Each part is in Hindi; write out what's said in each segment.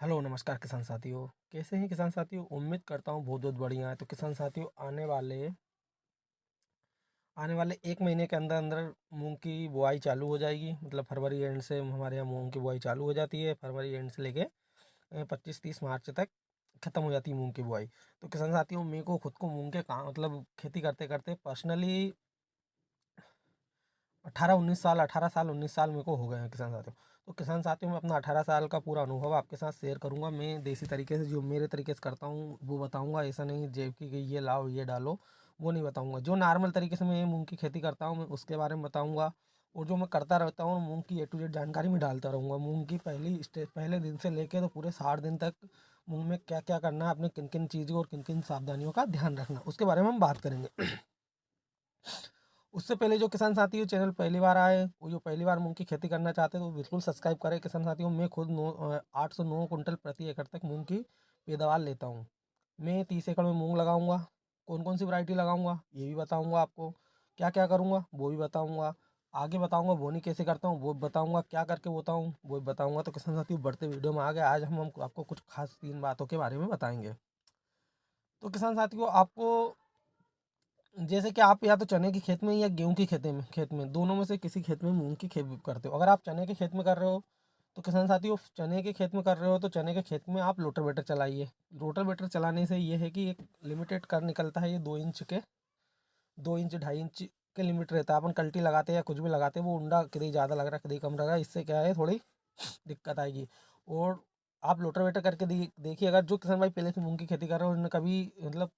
हेलो नमस्कार किसान साथियों। कैसे हैं किसान साथियों? उम्मीद करता हूँ बहुत बहुत बढ़िया है। तो किसान साथियों, आने वाले 1 महीने के अंदर अंदर मूंग की बुआई चालू हो जाएगी। मतलब फरवरी एंड से हमारे यहाँ मूंग की बुआई चालू हो जाती है। फरवरी एंड से लेके 25-30 मार्च तक ख़त्म हो जाती है मूंग की बुआई। तो किसान साथियों, मेरे को खुद को मूंग के काम मतलब खेती करते करते पर्सनली 18 19 साल मेरे को हो गए हैं किसान साथियों। तो किसान साथियों, मैं अपना 18 साल का पूरा अनुभव आपके साथ शेयर करूंगा। मैं देसी तरीके से, जो मेरे तरीके से करता हूँ वो बताऊंगा। ऐसा नहीं जेब की कि ये लाओ ये डालो, वो नहीं बताऊंगा। जो नॉर्मल तरीके से मैं मूंग की खेती करता हूँ मैं उसके बारे में बताऊंगा। और जो मैं करता रहता हूँ मूंग की A to Z जानकारी में डालता रहूँगा। मूंग की पहले दिन से लेके तो पूरे 60 दिन तक मूंग में क्या क्या करना है, अपने किन किन चीज़ों और किन किन सावधानियों का ध्यान रखना, उसके बारे में हम बात करेंगे। उससे पहले जो किसान साथी हो चैनल पहली बार आए, वो जो पहली बार मूंग की खेती करना चाहते हैं तो बिल्कुल सब्सक्राइब करें। किसान साथियों, मैं खुद 809 कुंटल प्रति एकड़ तक मूंग की पैदावार लेता हूँ। मैं 30 एकड़ में मूंग लगाऊंगा। कौन कौन सी वैरायटी लगाऊंगा ये भी बताऊंगा आपको। क्या क्या करूंगा वो भी बताऊंगा। आगे बताऊंगा बोनी कैसे करता हूँ वो भी बताऊंगा। क्या करके बोता हूँ वो भी बताऊंगा। तो किसान साथियों, बढ़ते वीडियो में आ गए। आज हम आपको कुछ खास 3 बातों के बारे में बताएंगे। तो किसान साथियों, आपको जैसे कि आप या तो चने की खेत में या गेहूं की खेत में दोनों में से किसी खेत में मूंग की खेती करते हो। अगर आप चने के खेत में कर रहे हो तो किसान साथियों, चने के खेत में कर रहे हो तो चने के खेत में आप रोटावेटर चलाइए। रोटावेटर चलाने से ये है कि एक लिमिटेड कर निकलता है। ये 2 इंच 2.5 इंच के लिमिट रहता है। अपन कल्टी लगाते हैं या कुछ भी लगाते हैं, वो उंडा कभी ज़्यादा लग रहा है कभी कम लग रहा है, इससे क्या है थोड़ी दिक्कत आएगी। और आप रोटावेटर करके देखिए। अगर जो किसान भाई पहले से मूंग की खेती कर रहे हो, उन्होंने कभी मतलब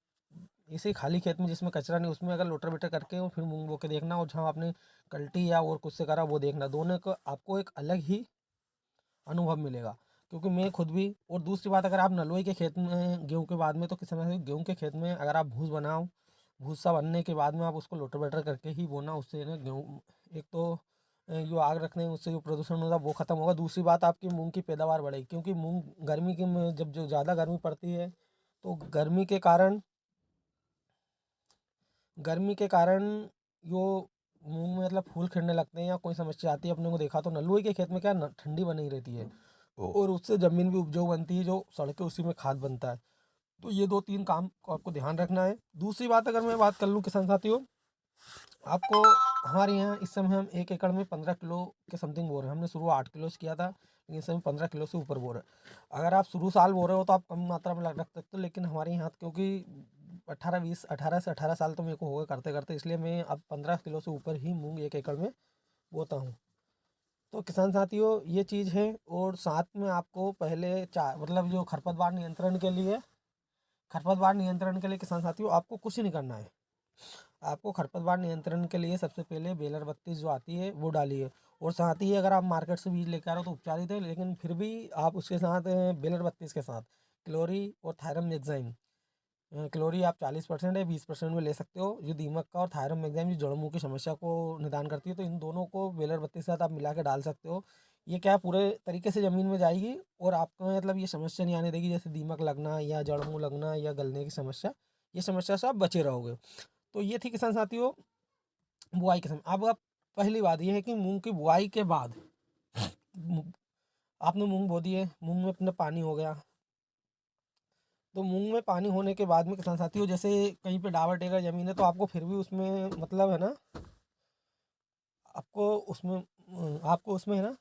इसे खाली खेत में जिसमें कचरा नहीं, उसमें अगर रोटावेटर करके और फिर मूंग बो के देखना, और जहाँ आपने कल्टी या और कुछ से करा वो देखना, दोनों को आपको एक अलग ही अनुभव मिलेगा। क्योंकि मैं खुद भी। और दूसरी बात, अगर आप नलवई के खेत में गेहूं के बाद में, तो किसी समय गेहूं के खेत में अगर आप भूसा बनने के बाद में आप उसको रोटावेटर करके ही बोना, उससे ना गेहूँ एक तो जो आग रखने उससे जो प्रदूषण होगा वो खत्म होगा। दूसरी बात, आपकी मूंग की पैदावार बढ़ेगी। क्योंकि मूंग गर्मी के में जब जो ज़्यादा गर्मी पड़ती है तो गर्मी के कारण जो मूंग में मतलब फूल खिलने लगते हैं या कोई समस्या आती है। अपने को देखा तो नल्लुई के खेत में क्या ठंडी बनी रहती है और उससे ज़मीन भी उपजाऊ बनती है, जो सड़के उसी में खाद बनता है। तो ये 2-3 काम को आपको ध्यान रखना है। दूसरी बात, अगर मैं बात कर लूँ किसान साथियों, आपको हमारे यहाँ इस समय हम 1 एकड़ में 15 किलो के समथिंग बो रहे हैं। हमने शुरू 8 किलो से किया था, लेकिन इस समय 15 किलो से ऊपर बो रहे हैं। अगर आप शुरू साल बो रहे हो तो आप कम मात्रा में रख सकते हो, लेकिन हमारे यहाँ क्योंकि 18 से 18 साल तो मेरे को हो गए करते करते, इसलिए मैं अब 15 किलो से ऊपर ही मूंग 1 एकड़ में बोता हूँ। तो किसान साथियों, ये चीज़ है। और साथ में आपको पहले मतलब जो खरपतवार नियंत्रण के लिए किसान साथियों, आपको कुछ नहीं करना है। आपको खरपतवार नियंत्रण के लिए सबसे पहले बेलर 32 जो आती है वो डालिए। और साथ ही अगर आप मार्केट से बीज लेकर आ रहे हो तो उपचारित है, लेकिन फिर भी आप उसके साथ बेलर 32 के साथ क्लोरी और थायरम मैगजाइम, क्लोरी आप 40% या 20% में ले सकते हो, जो दीमक का, और थायरम मैगजाइम जो जड़ मुंह की समस्या को निदान करती है। तो इन दोनों को बेलर 32 के साथ आप मिला के डाल सकते हो। ये क्या है, पूरे तरीके से ज़मीन में जाएगी और आपको मतलब ये समस्या नहीं आने देगी, जैसे दीमक लगना या जड़ मुंह लगना या गलने की समस्या। ये समस्या से आप बचे रहोगे। तो ये थी किसान साथियों बुआई के समय। अब आप पहली बात ये है कि मूंग की बुआई के बाद आपने मूंग बो दिए, मूंग में अपना पानी हो गया। तो मूंग में पानी होने के बाद में किसान साथियों, जैसे कहीं पे डाबर टेकर जमीन है तो आपको फिर भी उसमें मतलब है ना, आपको उसमें है ना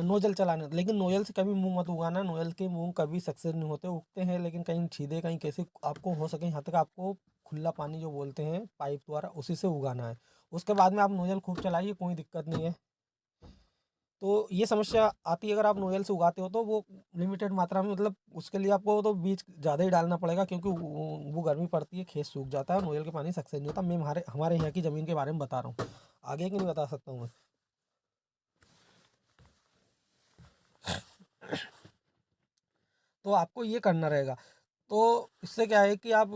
नोजल चलाना। लेकिन नोजल से कभी मूंग मत उगाना। नोजल के मूंग कभी सक्सेस नहीं होते, उगते हैं लेकिन कहीं छीदे कहीं कैसे। आपको हो सके यहाँ तक आपको खुला पानी जो बोलते हैं पाइप द्वारा, उसी से उगाना है। उसके बाद में आप नोजल खूब चलाइए, कोई दिक्कत नहीं है। तो ये समस्या आती है अगर आप नोजल से उगाते हो तो वो लिमिटेड मात्रा में, मतलब उसके लिए आपको तो बीज ज़्यादा ही डालना पड़ेगा, क्योंकि वो गर्मी पड़ती है, खेत सूख जाता है, नोजल के पानी सक्सेस नहीं होता। मैं हमारे हमारे यहाँ की ज़मीन के बारे में बता रहा हूँ, आगे की नहीं बता सकता हूँ मैं। तो आपको ये करना रहेगा। तो इससे क्या है कि आप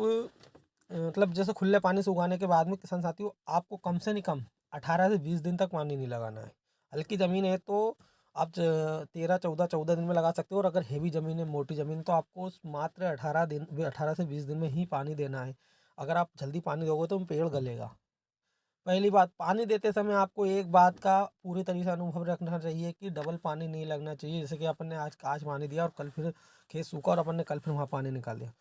मतलब जैसे खुले पानी से उगाने के बाद में किसान साथियों, आपको कम से नहीं कम 18 से 20 दिन तक पानी नहीं लगाना है। हल्की ज़मीन है तो आप 13 14 14 दिन में लगा सकते हो, और अगर हेवी ज़मीन है, मोटी ज़मीन है, तो आपको मात्र 18 से 20 दिन में ही पानी देना है। अगर आप जल्दी पानी दोगे तो पेड़ गलेगा। पहली बात, पानी देते समय आपको एक बात का पूरी तरीके से अनुभव रखना चाहिए कि डबल पानी नहीं लगना चाहिए। जैसे कि अपन ने आज आज पानी दिया और कल फिर खेत सूखा और अपन ने कल फिर वहाँ पानी निकाल दिया।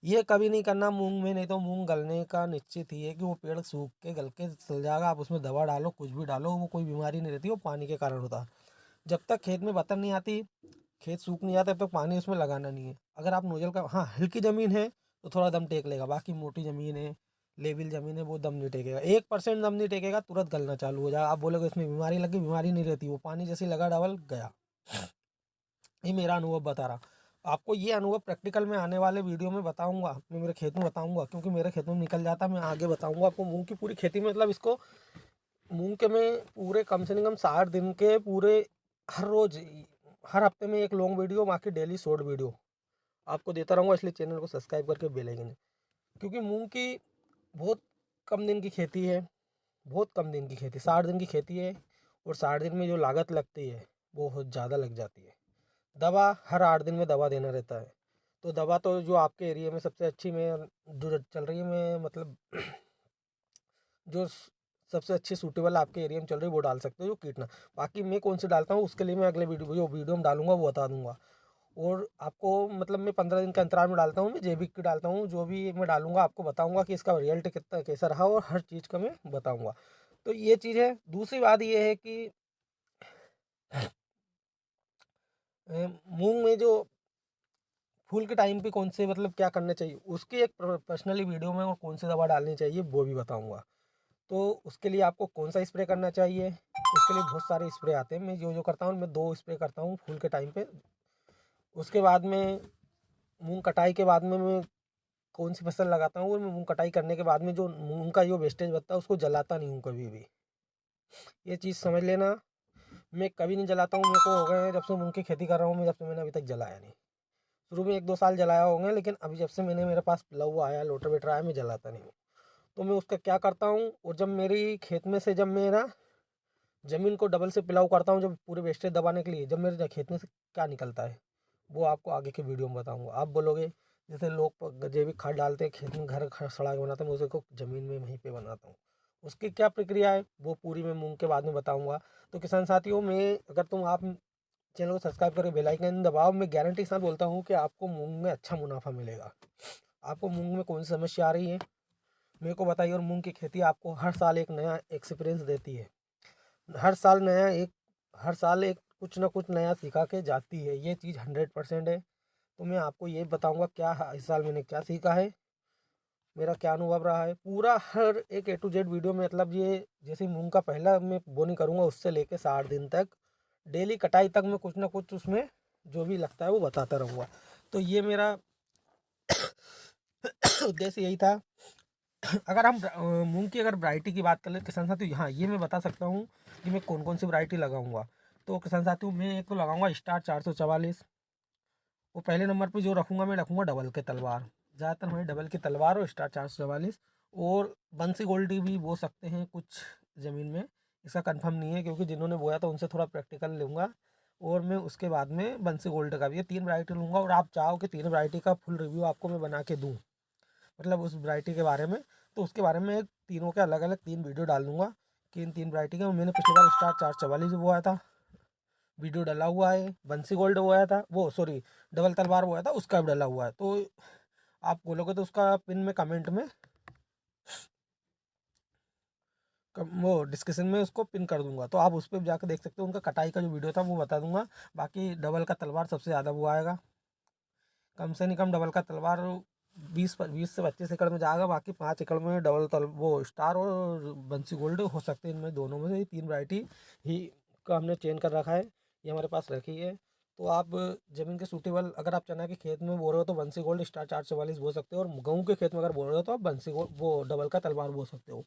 ये कभी नहीं करना मूंग में, नहीं तो मूंग गलने का निश्चित ही है कि वो पेड़ सूख के गल के चल जाएगा। आप उसमें दवा डालो, कुछ भी डालो, वो कोई बीमारी नहीं रहती, वो पानी के कारण होता है। जब तक खेत में बतन नहीं आती, खेत सूख नहीं जाता, तब तक पानी उसमें लगाना नहीं है। अगर आप नोजल का, हाँ हल्की ज़मीन है तो थोड़ा दम टेक लेगा, बाकी मोटी ज़मीन है, लेवल ज़मीन है, वो दम नहीं टेकेगा। 1% दम नहीं टेकेगा, तुरंत गलना चालू हो जाएगा। आप बोलोगे इसमें बीमारी लगी, बीमारी नहीं रहती, वो पानी जैसे लगा डबल गया। ये मेरा अनुभव बता रहा। आपको ये अनुभव प्रैक्टिकल में आने वाले वीडियो में बताऊंगा, मैं मेरे खेत में बताऊंगा, क्योंकि मेरे खेत में निकल जाता है। मैं आगे बताऊंगा आपको मूंग की पूरी खेती में, मतलब इसको मूंग के में पूरे कम से कम 60 दिन के पूरे, हर रोज, हर हफ्ते में एक लॉन्ग वीडियो, बाकी डेली शॉर्ट वीडियो आपको देता रहूँगा। इसलिए चैनल को सब्सक्राइब करके बेल आइकन, क्योंकि मूंग की बहुत कम दिन की खेती है, बहुत कम दिन की खेती, 60 दिन की खेती है। और 60 दिन में जो लागत लगती है वो बहुत ज़्यादा लग जाती है। दवा हर 8 दिन में दवा देना रहता है। तो दवा तो जो आपके एरिया में सबसे अच्छी में जो चल रही है, मैं मतलब जो सबसे अच्छी सूटेबल आपके एरिया में चल रही है वो डाल सकते हो, जो कीटनाशक। बाकी मैं कौन से डालता हूँ उसके लिए मैं अगले वीडियो में डालूंगा, वो बता दूंगा। और आपको मतलब मैं 15 दिन के अंतराल में डालता हूँ, मैं जैविक की डालता हूँ। जो भी मैं डालूंगा आपको बताऊंगा कि इसका रिजल्ट कितना कैसा रहा, और हर चीज़ का मैं बताऊंगा। तो ये चीज़ है। दूसरी बात ये है कि मूंग में जो फूल के टाइम पे कौन से मतलब क्या करना चाहिए, उसकी एक पर्सनली वीडियो में, और कौन सी दवा डालनी चाहिए वो भी बताऊंगा। तो उसके लिए आपको कौन सा स्प्रे करना चाहिए, उसके लिए बहुत सारे स्प्रे आते हैं। मैं जो जो करता हूँ, मैं 2 स्प्रे करता हूँ फूल के टाइम पे। उसके बाद में मूंग कटाई के बाद में मैं कौन सी फसल लगाता हूँ, और मैं मूंग कटाई करने के बाद में जो मूंग का जो वेस्टेज बचता है उसको जलाता नहीं हूँ कभी भी। ये चीज़ समझ लेना। मैं कभी नहीं जलाता हूँ। मेरे को हो गए हैं जब से मूंग की खेती कर रहा हूँ मैं, जब से मैंने अभी तक जलाया नहीं। शुरू में 1-2 साल जलाया होंगे, लेकिन अभी जब से मैंने मेरे पास प्लव आया, लोटावेटर आया, मैं जलाता नहीं हूँ। तो मैं उसका क्या करता हूँ, और जब मेरी खेत में से जब मेरा ज़मीन को डबल से पिलाव करता हूँ, जब पूरे वेस्टेज दबाने के लिए, जब मेरे खेत में से क्या निकलता है वो आपको आगे के वीडियो में बताऊंगा। आप बोलोगे जैसे लोग जैविक खाद डालते हैं खेत में, घर सड़ा के बनाते हैं, मैं उसको ज़मीन में वहीं पे बनाता हूँ। उसकी क्या प्रक्रिया है वो पूरी मैं मूंग के बाद में बताऊंगा। तो किसान साथियों, मैं अगर तुम आप चैनल को सब्सक्राइब करके बेल आइकन दबाओ, मैं गारंटी के साथ बोलता हूँ कि आपको मूंग में अच्छा मुनाफा मिलेगा। आपको मूंग में कौन सी समस्या आ रही है मेरे को बताइए। और मूंग की खेती आपको हर साल एक नया एक्सपीरियंस देती है। हर साल नया एक हर साल एक कुछ ना कुछ नया सिखा के जाती है। ये चीज़ 100% है। तो मैं आपको ये बताऊंगा क्या इस साल मैंने क्या सीखा है, मेरा क्या अनुभव रहा है, पूरा हर एक A to Z वीडियो में। मतलब ये जैसे मूंग का पहला मैं बोनी करूंगा उससे लेके 60 दिन तक, डेली कटाई तक मैं कुछ ना कुछ उसमें जो भी लगता है वो बताता रहूँगा। तो ये मेरा उद्देश्य यही था। अगर हम मूंग की अगर वैरायटी की बात कर ले किसान साथी, हाँ ये मैं बता सकता हूँ कि मैं कौन कौन सी वैरायटी लगाऊंगा। तो किसान साथियों, मैं एक तो लगाऊंगा स्टार 444। वो पहले नंबर पे जो रखूंगा, मैं रखूंगा डबल के तलवार। ज़्यादातर हमारी डबल की तलवार और स्टार 444। और बंसी गोल्डी भी बो सकते हैं कुछ ज़मीन में, इसका कंफर्म नहीं है, क्योंकि जिन्होंने बोया था उनसे थोड़ा प्रैक्टिकल लूँगा। और मैं उसके बाद में बंसी गोल्ड का भी, ये 3 वैरायटी लूँगा। और आप चाहो कि 3 वैरायटी का फुल रिव्यू आपको मैं बना के दूँ, मतलब उस वैरायटी के बारे में, तो उसके बारे में तीनों के अलग अलग 3 वीडियो डाल दूंगा कि इन 3 वैरायटी का मैंने पिछली बार स्टार 444 बोया था, वीडियो डला हुआ है। बंसी गोल्ड बोया था, वो सॉरी डबल तलवार बोया था, उसका भी डला हुआ है। तो आप बोलोगे तो उसका पिन में कमेंट में वो डिस्क्रिप्शन में उसको पिन कर दूंगा, तो आप उस पर जाकर देख सकते हो। उनका कटाई का जो वीडियो था वो बता दूंगा। बाकी डबल का तलवार सबसे ज़्यादा वो आएगा, कम से नहीं कम डबल का तलवार 20 से 25 एकड़ में जाएगा। बाकी 5 एकड़ में डबल तल वो स्टार और बंसी गोल्ड हो सकते हैं। इनमें दोनों में से ही 3 वैरायटी ही का हमने चेंज कर रखा है, ये हमारे पास रखी है। तो आप ज़मीन के सूटेबल, अगर आप चना के खेत में बो रहे हो तो बंसी गोल्ड स्टार 444 बो सकते हो, और गेहूँ के खेत में अगर बो रहे हो तो आप बंसी गोल्ड वो डबल का तलवार बो सकते हो।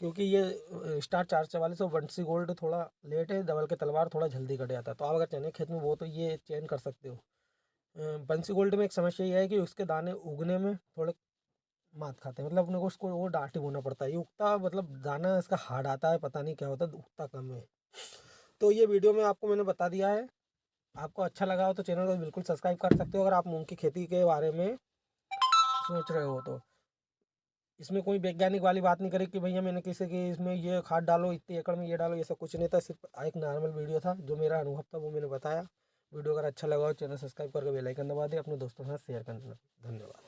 क्योंकि ये स्टार 444 और बंसी गोल्ड थोड़ा लेट है, डबल के तलवार थोड़ा जल्दी कट जाता है। तो आप अगर चने के खेत में बो तो ये चेंज कर सकते हो। बंसी गोल्ड में एक समस्या ये है कि उसके दाने उगने में थोड़े मात खाते हैं, मतलब अपने को उसको वो डांटे बोना पड़ता है। ये उगता मतलब दाना इसका हार्ड आता है, पता नहीं क्या होता है, उगता कम है। तो ये वीडियो में आपको मैंने बता दिया है। आपको अच्छा लगा हो तो चैनल को बिल्कुल सब्सक्राइब कर सकते हो, अगर आप मूंग की खेती के बारे में सोच रहे हो तो। इसमें कोई वैज्ञानिक वाली बात नहीं करी कि भैया मैंने किसी की इसमें ये खाद डालो, इतने एकड़ में ये डालो, ये सब कुछ नहीं था। सिर्फ एक नॉर्मल वीडियो था, जो मेरा अनुभव था वो मैंने बताया। वीडियो अगर अच्छा लगा हो चैनल सब्सक्राइब करके बेल आइकन दबा दे, अपने दोस्तों के साथ शेयर करना। धन्यवाद।